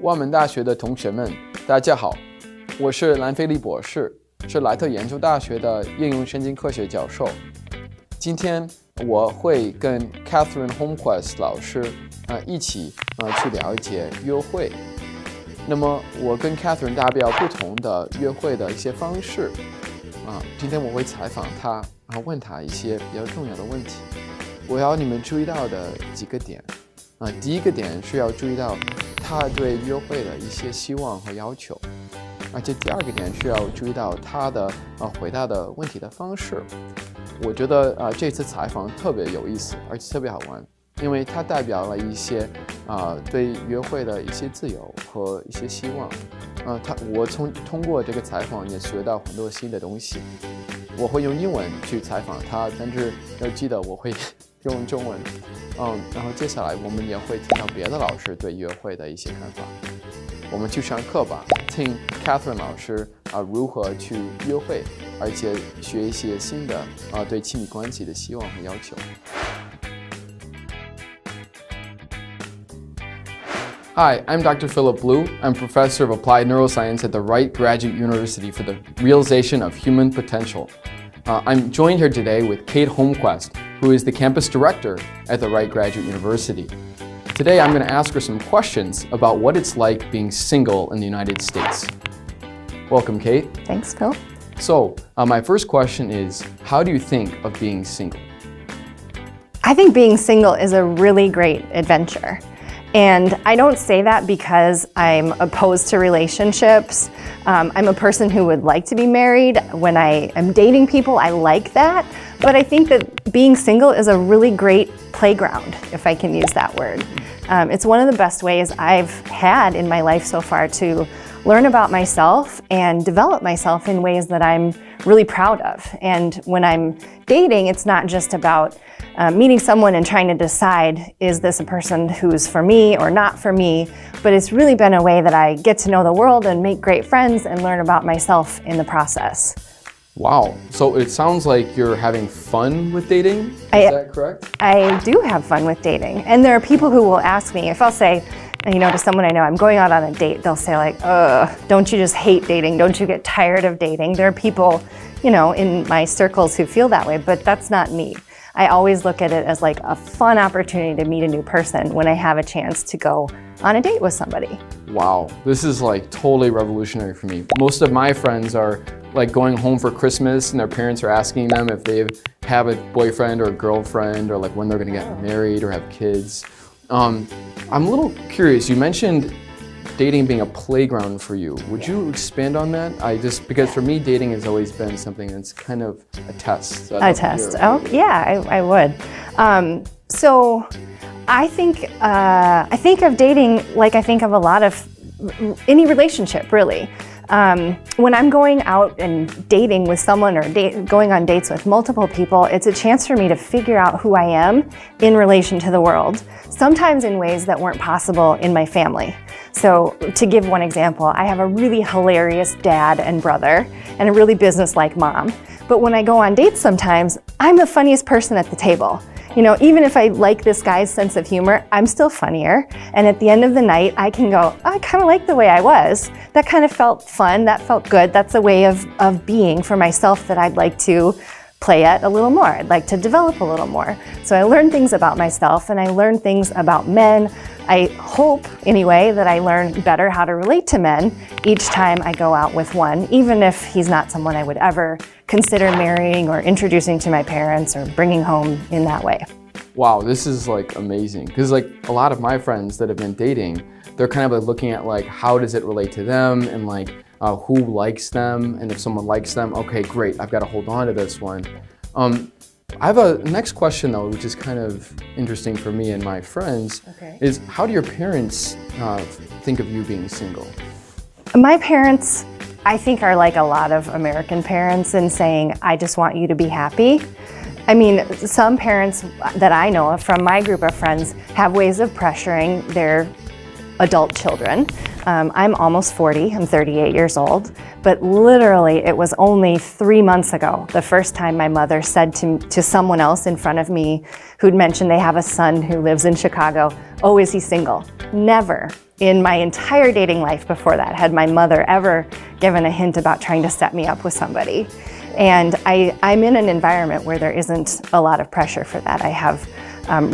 我们大学的同学们，大家好，我是兰菲利博士，是莱特研究大学的应用神经科学教授。今天我会跟 Catherine Holmquist 老师一起去了解约会。那么我跟 Catherine 代表不同的约会的一些方式今天我会采访她，然后问她一些比较重要的问题。我要你们注意到的几个点第一个点是要注意到她对约会的一些希望和要求，而且第二个点是要注意到她的回答的问题的方式。我觉得这次采访特别有意思，而且特别好玩，因为它代表了一些对约会的一些自由和一些希望。我通过这个采访也学到很多新的东西。我会用英文去采访他，但是要记得我会用中文。然后接下来我们也会听到别的老师对约会的一些看法。我们去上课吧，听 Catherine 老师如何去约会，而且学一些新的对亲密关系的希望和要求。Hi, I'm Dr. Philip Blue. I'm Professor of Applied Neuroscience at the Wright Graduate University for the Realization of Human Potential. I'm joined here today with Kate Holmquist, who is the Campus Director at the Wright Graduate University. Today I'm going to ask her some questions about what it's like being single in the United States. Welcome, Kate. Thanks, Phil. So, my first question is, how do you think of being single? I think being single is a really great adventure. And I don't say that because I'm opposed to relationships. I'm a person who would like to be married. When I am dating people, I like that. But I think that being single is a really great playground, if I can use that word. It's one of the best ways I've had in my life so far to learn about myself and develop myself in ways that I'm really proud of. And when I'm dating, it's not just about meeting someone and trying to decide, is this a person who's for me or not for me? But it's really been a way that I get to know the world and make great friends and learn about myself in the process. Wow, so it sounds like you're having fun with dating, is that correct? I do have fun with dating. And there are people who will ask me, if I'll say, to someone I know, I'm going out on a date, they'll say like, don't you just hate dating? Don't you get tired of dating? There are people, in my circles who feel that way, but that's not me. I always look at it as like a fun opportunity to meet a new person when I have a chance to go on a date with somebody. Wow, this is like totally revolutionary for me. Most of my friends are like going home for Christmas and their parents are asking them if they have a boyfriend or a girlfriend or like when they're gonna get married or have kids. I'm a little curious, you mentioned dating being a playground for you. Would you expand on that? Because for me, dating has always been something that's kind of a test. A test. Oh, yeah, I would. So I think of dating like I think of a lot of any relationship, really. When I'm going out and dating with someone or going on dates with multiple people, it's a chance for me to figure out who I am in relation to the world, sometimes in ways that weren't possible in my family. So to give one example, I have a really hilarious dad and brother and a really businesslike mom. But when I go on dates sometimes, I'm the funniest person at the table. Even if I like this guy's sense of humor, I'm still funnier. And at the end of the night, I can go, I kind of like the way I was. That kind of felt fun. That felt good. That's a way of being for myself that I'd like to play at a little more. I'd like to develop a little more. So I learn things about myself and I learn things about men. I hope, anyway, that I learn better how to relate to men each time I go out with one, even if he's not someone I would ever consider marrying or introducing to my parents or bringing home in that way. Wow, this is like amazing. Because like a lot of my friends that have been dating, they're kind of like looking at like how does it relate to them and like who likes them, and if someone likes them, okay, great, I've got to hold on to this one. I have a next question though, which is kind of interesting for me and my friends, is how do your parents think of you being single? My parents, I think, are like a lot of American parents in saying, I just want you to be happy. I mean, some parents that I know of from my group of friends have ways of pressuring their adult children. I'm almost 40, I'm 38 years old, but literally it was only 3 months ago, the first time my mother said to someone else in front of me who'd mentioned they have a son who lives in Chicago, "Oh, is he single?" Never in my entire dating life before that had my mother ever given a hint about trying to set me up with somebody. And I'm in an environment where there isn't a lot of pressure for that. I have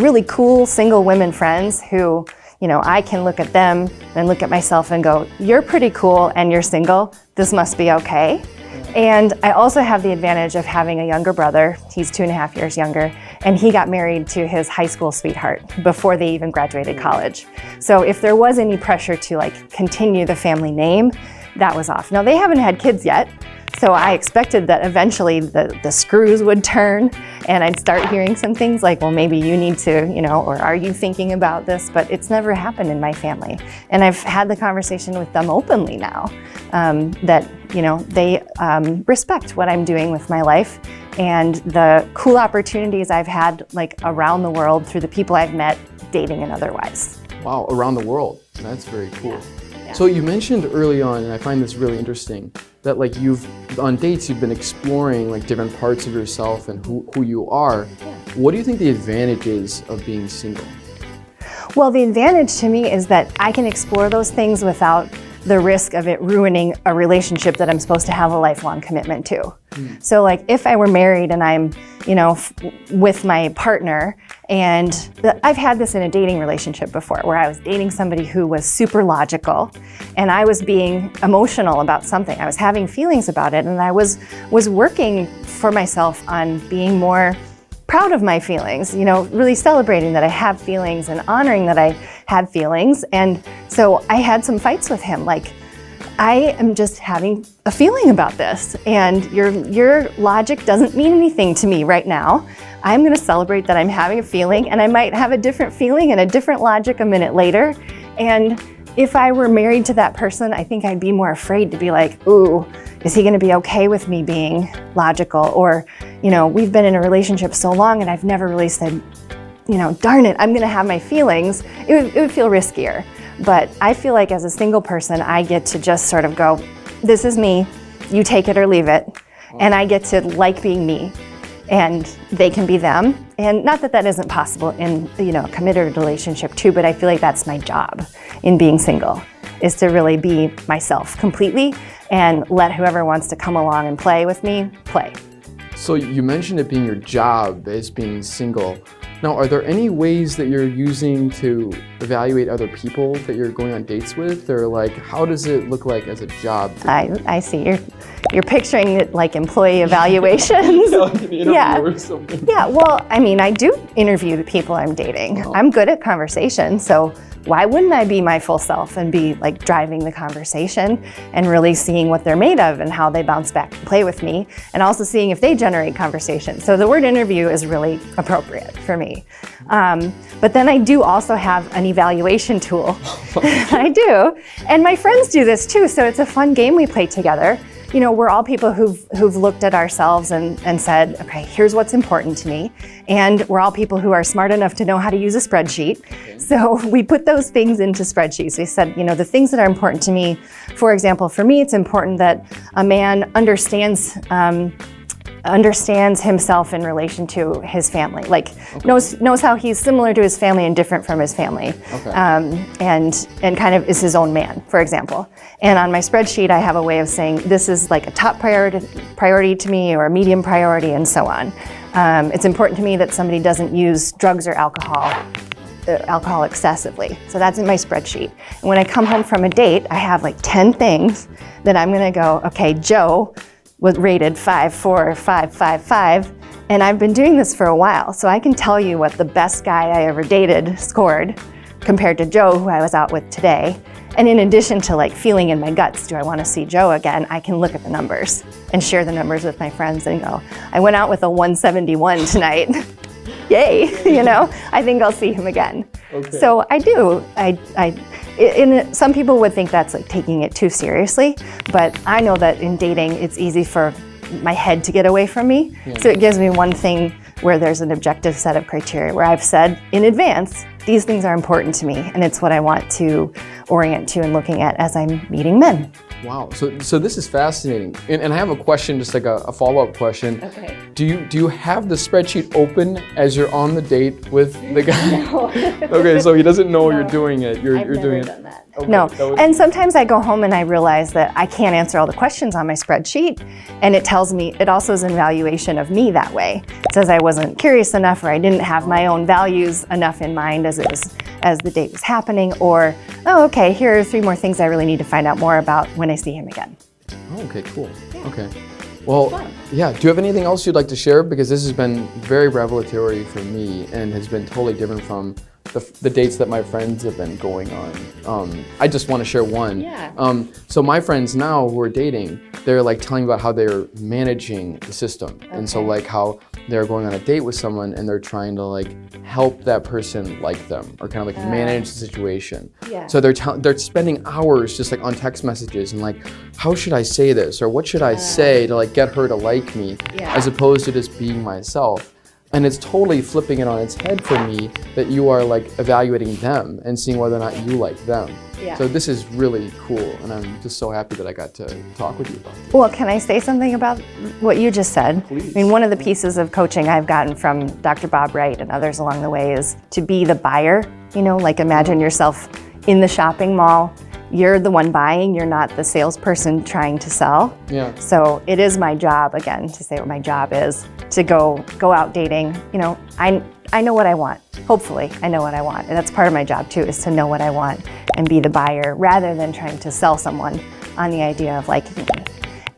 really cool single women friends who, you know, I can look at them and look at myself and go, "You're pretty cool and you're single. This must be okay." And I also have the advantage of having a younger brother. He's 2.5 years younger, and he got married to his high school sweetheart before they even graduated college. So if there was any pressure to like continue the family name, that was off. Now they haven't had kids yet, so I expected that eventually the screws would turn and I'd start hearing some things like, well, maybe you need to, you know, or are you thinking about this? But it's never happened in my family. And I've had the conversation with them openly now, that, you know, they respect what I'm doing with my life and the cool opportunities I've had like around the world through the people I've met, dating and otherwise. Wow, around the world. That's very cool. Yeah. So you mentioned early on, and I find this really interesting, that like on dates you've been exploring like different parts of yourself and who you are. Yeah. What do you think the advantage is of being single? Well, the advantage to me is that I can explore those things without the risk of it ruining a relationship that I'm supposed to have a lifelong commitment to. So like if I were married and I'm, you know, with my partner, and I've had this in a dating relationship before where I was dating somebody who was super logical and I was being emotional about something. I was having feelings about it and I was working for myself on being more proud of my feelings, you know, really celebrating that I have feelings and honoring that I have feelings. And so I had some fights with him, like, I am just having a feeling about this and your logic doesn't mean anything to me right now. I'm gonna celebrate that I'm having a feeling and I might have a different feeling and a different logic a minute later. And if I were married to that person, I think I'd be more afraid to be like, ooh, is he gonna be okay with me being logical? Or, you know, we've been in a relationship so long and I've never really said, you know, darn it, I'm gonna have my feelings. It would feel riskier. But I feel like as a single person, I get to just sort of go, this is me, you take it or leave it. And I get to like being me and they can be them. And not that that isn't possible in, you know, a committed relationship too, but I feel like that's my job in being single, is to really be myself completely and let whoever wants to come along and play with me, play. So you mentioned it being your job as being single. Now, are there any ways that you're using to evaluate other people that you're going on dates with? Or like, how does it look like as a job? I see. You're picturing it like employee evaluations. Like an interview or something. Yeah, well, I mean, I do interview the people I'm dating. Oh. I'm good at conversation, so why wouldn't I be my full self and be like driving the conversation and really seeing what they're made of and how they bounce back and play with me, and also seeing if they generate conversation. So the word interview is really appropriate for me. But then I do also have an evaluation tool. I do, and my friends do this too, so it's a fun game we play together. You know, we're all people who've looked at ourselves and said, okay, here's what's important to me. And we're all people who are smart enough to know how to use a spreadsheet. Okay. So we put those things into spreadsheets. We said, you know, the things that are important to me, for example, for me, it's important that a man understands himself in relation to his family, like knows how he's similar to his family and different from his family, and kind of is his own man, for example. And on my spreadsheet, I have a way of saying this is like a top priority to me, or a medium priority, and so on. It's important to me that somebody doesn't use drugs or alcohol excessively. So that's in my spreadsheet. And when I come home from a date, I have like 10 things that I'm gonna go, okay, Joe was rated 5, 4, 5, 5, 5, and I've been doing this for a while, so I can tell you what the best guy I ever dated scored compared to Joe, who I was out with today. And in addition to like feeling in my guts, do I want to see Joe again, I can look at the numbers and share the numbers with my friends and go, I went out with a 171 tonight. Yay, you know, I think I'll see him again. Okay. So I do. Some people would think that's like taking it too seriously, but I know that in dating, it's easy for my head to get away from me. Yeah. So it gives me one thing where there's an objective set of criteria where I've said in advance, these things are important to me, and it's what I want to orient to and looking at as I'm meeting men. Wow. So this is fascinating. And I have a question, just like a follow-up question. Okay. Do you have the spreadsheet open as you're on the date with the guy? No. Okay, so he doesn't know you're doing it. You're doing it. Done that. Okay, No, that was- and sometimes I go home and I realize that I can't answer all the questions on my spreadsheet, and it tells me, it also is an evaluation of me that way. It says I wasn't curious enough, or I didn't have my own values enough in mind as the date was happening, or, oh, okay, here are 3 more things I really need to find out more about when I see him again. Oh, okay, cool. Okay. Well, yeah, do you have anything else you'd like to share? Because this has been very revelatory for me and has been totally different from the dates that my friends have been going on. I just want to share one. Yeah. So my friends now who are dating, they're like telling me about how they're managing the system. And so like how they're going on a date with someone and they're trying to like help that person like them or kind of like manage the situation. Yeah. So they're spending hours just like on text messages and like, how should I say this? Or what should I say to like get her to like me as opposed to just being myself? And it's totally flipping it on its head for me that you are like evaluating them and seeing whether or not you like them. Yeah. So this is really cool, and I'm just so happy that I got to talk with you about this. Well, can I say something about what you just said? Please. I mean, one of the pieces of coaching I've gotten from Dr. Bob Wright and others along the way is to be the buyer. You know, like imagine yourself in the shopping mall. You're the one buying, you're not the salesperson trying to sell. Yeah. So it is my job, again, to say what my job is, to go out dating. You know, I know what I want. Hopefully, I know what I want. And that's part of my job too, is to know what I want and be the buyer rather than trying to sell someone on the idea of liking me.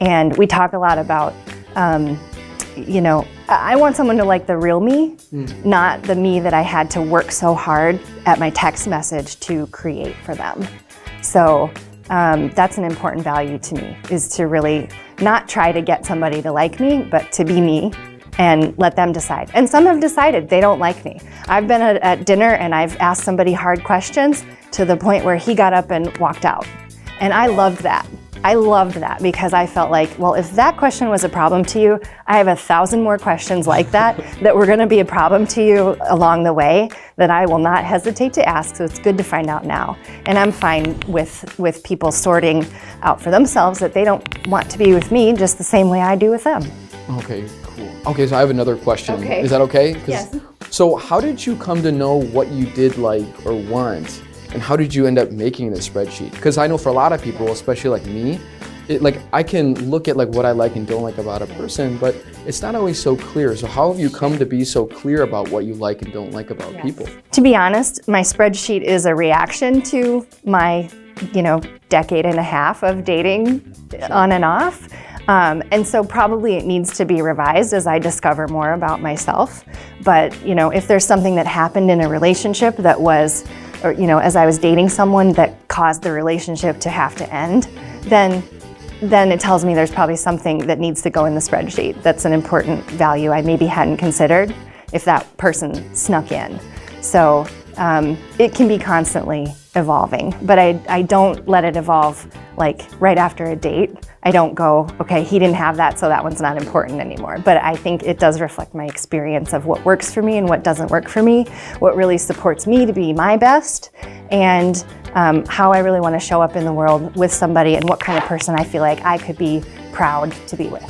And we talk a lot about, you know, I want someone to like the real me, not the me that I had to work so hard at my text message to create for them. So that's an important value to me, is to really not try to get somebody to like me, but to be me and let them decide. And some have decided they don't like me. I've been at dinner and I've asked somebody hard questions to the point where he got up and walked out. And I loved that. I loved that because I felt like, well, if that question was a problem to you, I have 1,000 more questions like that that were gonna be a problem to you along the way that I will not hesitate to ask, so it's good to find out now. And I'm fine with people sorting out for themselves that they don't want to be with me just the same way I do with them. Okay, cool. Okay, so I have another question. Okay. Is that okay? Yes. So how did you come to know what you did like or want? And how did you end up making this spreadsheet? Because I know for a lot of people, especially like me, like I can look at like what I like and don't like about a person, but it's not always so clear. So how have you come to be so clear about what you like and don't like about people? To be honest, my spreadsheet is a reaction to my, decade and a half of dating on and off. And so probably it needs to be revised as I discover more about myself. But, if there's something that happened in a relationship that was, or, as I was dating someone that caused the relationship to have to end, then it tells me there's probably something that needs to go in the spreadsheet. That's an important value I maybe hadn't considered if that person snuck in. So it can be constantly evolving, but I don't let it evolve like right after a date. I don't go, okay, he didn't have that, so that one's not important anymore. But I think it does reflect my experience of what works for me and what doesn't work for me, what really supports me to be my best, and how I really want to show up in the world with somebody and what kind of person I feel like I could be proud to be with.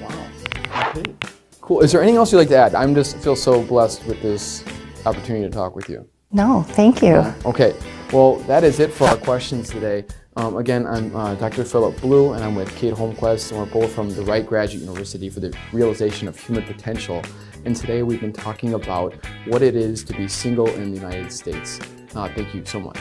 Wow. Okay. Cool. Is there anything else you'd like to add? I just feel so blessed with this opportunity to talk with you. No, thank you. Okay. Well, that is it for our questions today. Again, I'm Dr. Philip Blue, and I'm with Kate Holmquist, and we're both from the Wright Graduate University for the Realization of Human Potential. And today we've been talking about what it is to be single in the United States. Thank you so much.